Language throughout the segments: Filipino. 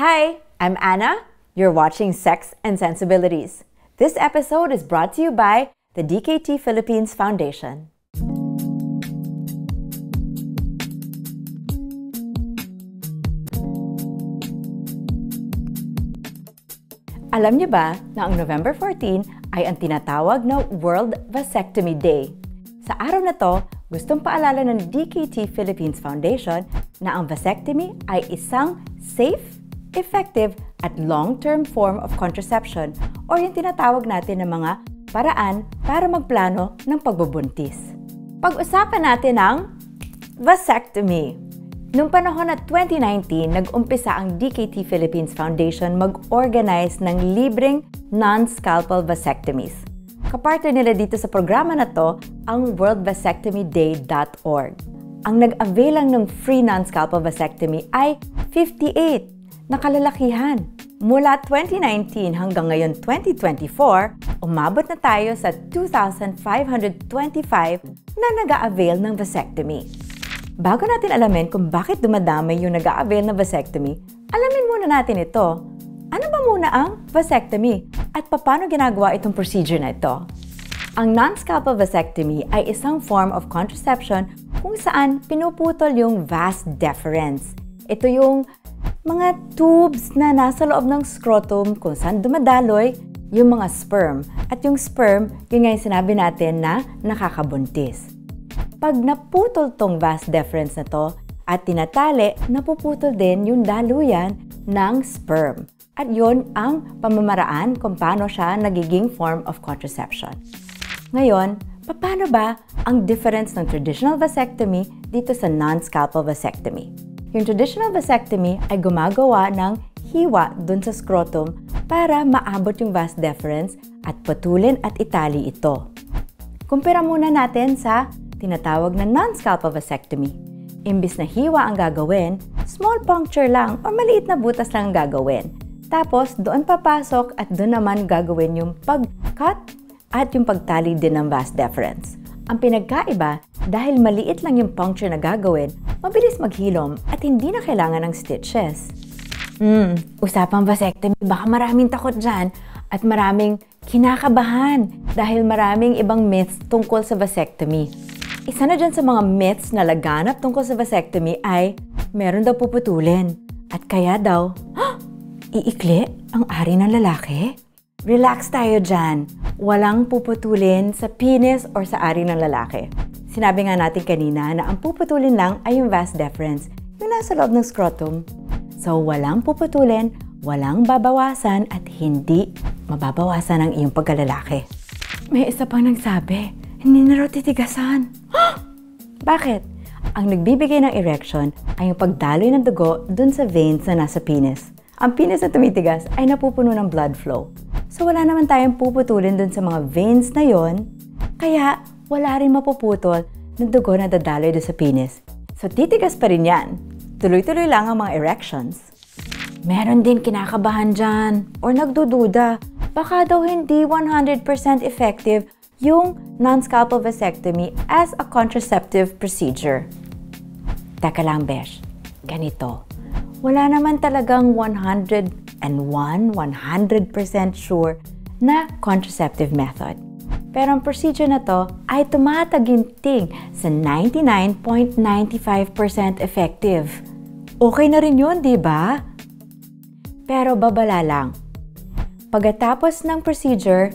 Hi, I'm Anna. You're watching Sex and Sensibilities. This episode is brought to you by the DKT Philippines Foundation. Alam niyo ba na ang November 14 ay ang tinatawag na World Vasectomy Day? Sa araw na to, gustong paalala ng DKT Philippines Foundation na ang vasectomy ay isang safe, effective at long-term form of contraception o yung tinatawag natin na mga paraan para magplano ng pagbubuntis. Pag-usapan natin ang vasectomy. Noong panahon na 2019, nag-umpisa ang DKT Philippines Foundation mag-organize ng libreng non-scalpel vasectomies. Kapartner nila dito sa programa na to ang worldvasectomyday.org. Ang nag-avail lang ng free non-scalpel vasectomy ay 58 na kalalakihan. Mula 2019 hanggang ngayon 2024, umabot na tayo sa 2,525 na nag-a-avail ng vasectomy. Bago natin alamin kung bakit dumadami yung nag-a-avail na vasectomy, alamin muna natin ito. Ano ba muna ang vasectomy at paano ginagawa itong procedure na ito? Ang non-scalpel vasectomy ay isang form of contraception kung saan pinuputol yung vas deferens. Ito yung mga tubes na nasa loob ng scrotum kung saan dumadaloy yung mga sperm. At yung sperm, yun nga yung sinabi natin na nakakabuntis. Pag naputol tong vas deferens na to at tinatali, napuputol din yung daluyan ng sperm. At yun ang pamamaraan kung paano siya nagiging form of contraception. Ngayon, paano ba ang difference ng traditional vasectomy dito sa non-scalpel vasectomy? Yung traditional vasectomy ay gumagawa ng hiwa dun sa scrotum para maabot yung vas deferens at putulin at itali ito. Kumpara muna natin sa tinatawag na non-scalpel vasectomy. Imbis na hiwa ang gagawin, small puncture lang o maliit na butas lang ang gagawin. Tapos, doon papasok at doon naman gagawin yung pag-cut at yung pagtali din ng vas deferens. Ang pinagkaiba, dahil maliit lang yung puncture na gagawin, mabilis maghilom at hindi na kailangan ng stitches. Usapang vasectomy, baka maraming takot dyan at maraming kinakabahan dahil maraming ibang myths tungkol sa vasectomy. Isa na dyan sa mga myths na laganap tungkol sa vasectomy ay meron daw puputulin. At kaya daw, iikli ang ari ng lalaki? Relax tayo dyan. Walang puputulin sa penis or sa ari ng lalaki. Sinabi nga natin kanina na ang puputulin lang ay yung vas deferens, yung nasa loob ng scrotum. So walang puputulin, walang babawasan at hindi mababawasan ang iyong pagkalalaki. May isa pang nagsabi, hindi na raw titigasan. Bakit? Ang nagbibigay ng erection ay yung pagdaloy ng dugo dun sa veins na nasa penis. Ang penis na tumitigas ay napupuno ng blood flow. So wala naman tayong puputulin dun sa mga veins na yon, kaya wala rin mapuputol ng dugo na dadaloy dun sa penis. So titigas pa rin yan. Tuloy-tuloy lang ang mga erections. Meron din kinakabahan dyan or nagdududa. Baka daw hindi 100% effective yung non-scalpel vasectomy as a contraceptive procedure. Teka lang, besh. Ganito. Wala naman talagang 100% sure na contraceptive method. Pero ang procedure na to ay tumataginting sa 99.95% effective. Okay na rin yun, di ba? Pero babala lang. Pagkatapos ng procedure,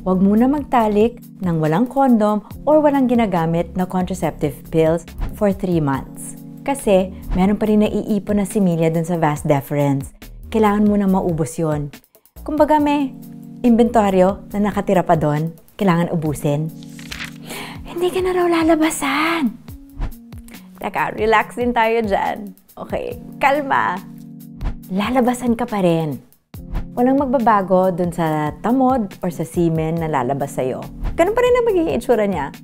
huwag muna magtalik ng walang condom or walang ginagamit na contraceptive pills for 3 months. Kasi meron pa rin naiipon na similya dun sa vas deferens. Kailangan muna maubos yun. Kumbaga may inventoryo na nakatira pa doon, kailangan ubusin. Hindi ka na raw lalabasan. Teka, relax din tayo dyan. Okay, kalma. Lalabasan ka pa rin. Walang magbabago dun sa tamod or sa semen na lalabas sa'yo. Ganun pa rin ang magiging itsura niya.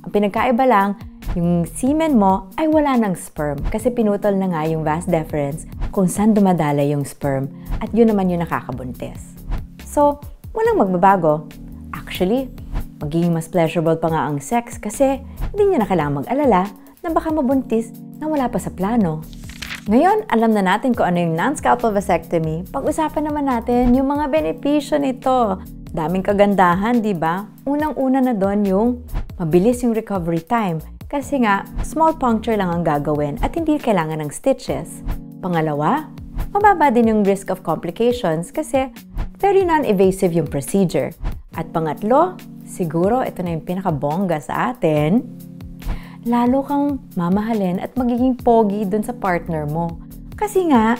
Ang pinagkaiba lang, yung semen mo ay wala ng sperm kasi pinutol na nga yung vas deferens kung saan dumadala yung sperm at yun naman yung nakakabuntis. So, walang magbabago. Actually, magiging mas pleasurable pa nga ang sex kasi hindi niya na kailangang mag-alala na baka mabuntis na wala pa sa plano. Ngayon, alam na natin kung ano yung non-scalpel vasectomy. Pag-usapan naman natin yung mga benepisyo nito. Daming kagandahan, di ba? Unang-una na doon yung mabilis yung recovery time. Kasi nga, small puncture lang ang gagawin at hindi kailangan ng stitches. Pangalawa, mababa din yung risk of complications kasi very non-invasive yung procedure. At pangatlo, siguro ito na yung pinakabongga sa atin, lalo kang mamahalin at magiging pogi dun sa partner mo. Kasi nga,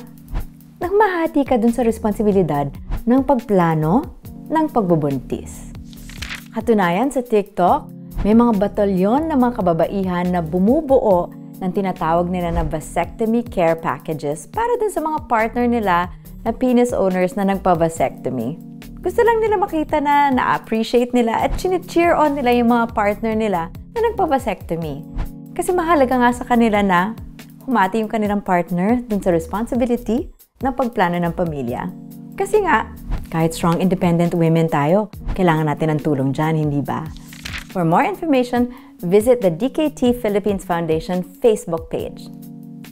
nagmahati ka dun sa responsibilidad ng pagplano ng pagbubuntis. Katunayan sa TikTok, may mga batalyon ng mga kababaihan na bumubuo ng tinatawag nila na vasectomy care packages para dun sa mga partner nila na penis owners na nagpa-vasectomy. Gusto lang nila makita na na-appreciate nila at chine-cheer on nila yung mga partner nila na nagpa-vasectomy. Kasi mahalaga nga sa kanila na humati yung kanilang partner dun sa responsibility ng pagplano ng pamilya. Kasi nga, kahit strong independent women tayo, kailangan natin ng tulong dyan, hindi ba? For more information, visit the DKT Philippines Foundation Facebook page.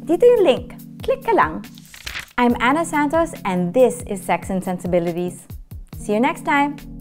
Dito yung link. Click ka lang. I'm Anna Santos and this is Sex and Sensibilities. See you next time!